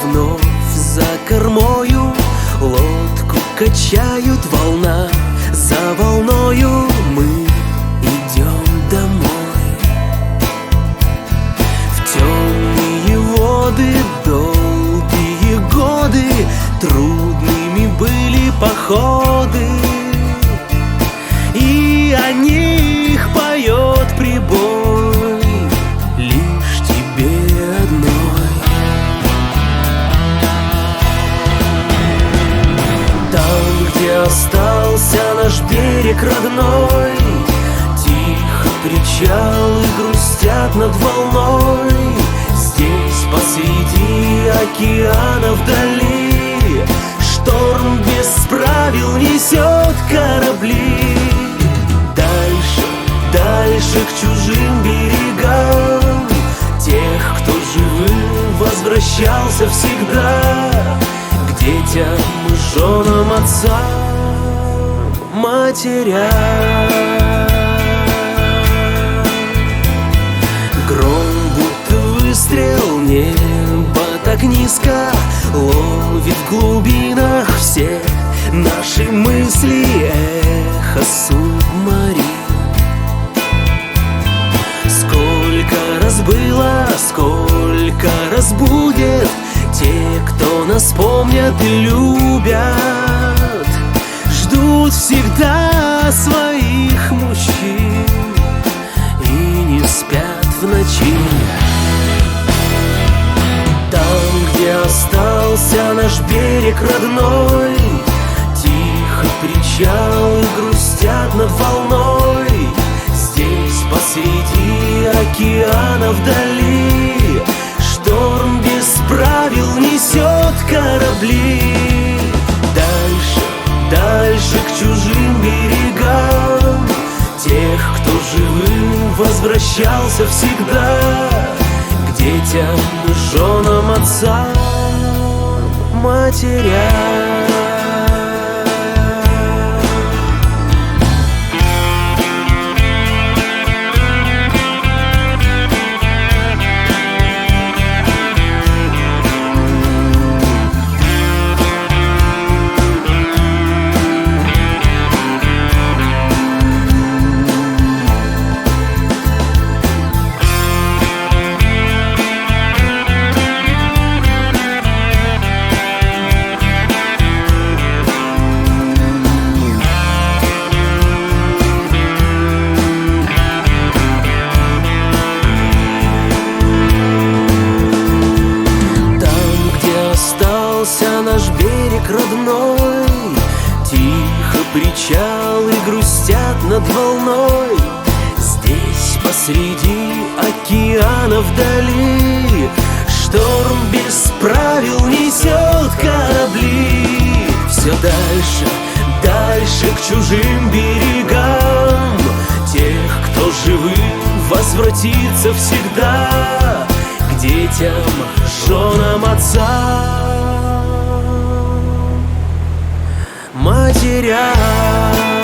вновь за кормою, лодку качают волна за волною. Мы идем домой в темные воды. Долгие годы трудными были походы, и о них поет прибой лишь тебе одной. Там, где остался наш берег родной, тихо причалы грустят над волной. Здесь посреди океана вдали шторм без правил несет корабли. Дальше, дальше к чужим берегам тех, кто живым возвращался всегда к детям и женам, отцам, матерям. Гром будто выстрел, небо так низко ловит в глубинах все наши мысли эхо субмарин. Сколько раз было, сколько раз будет, те, кто нас помнят и любят, ждут всегда своих мужчин и не спят в ночи. Там, где остался наш берег родной, тихо причалы грустят над волной. Здесь посреди океана вдали шторм без правил несет корабли. Дальше, дальше к чужим берегам тех, кто живым возвращался всегда к детям, женам, отцам, матерям. Наш берег родной, тихо причалы грустят над волной. Здесь посреди океана вдали шторм без правил несет корабли. Все дальше, дальше к чужим берегам тех, кто живым возвратится всегда к детям, женам, отцам, матерям.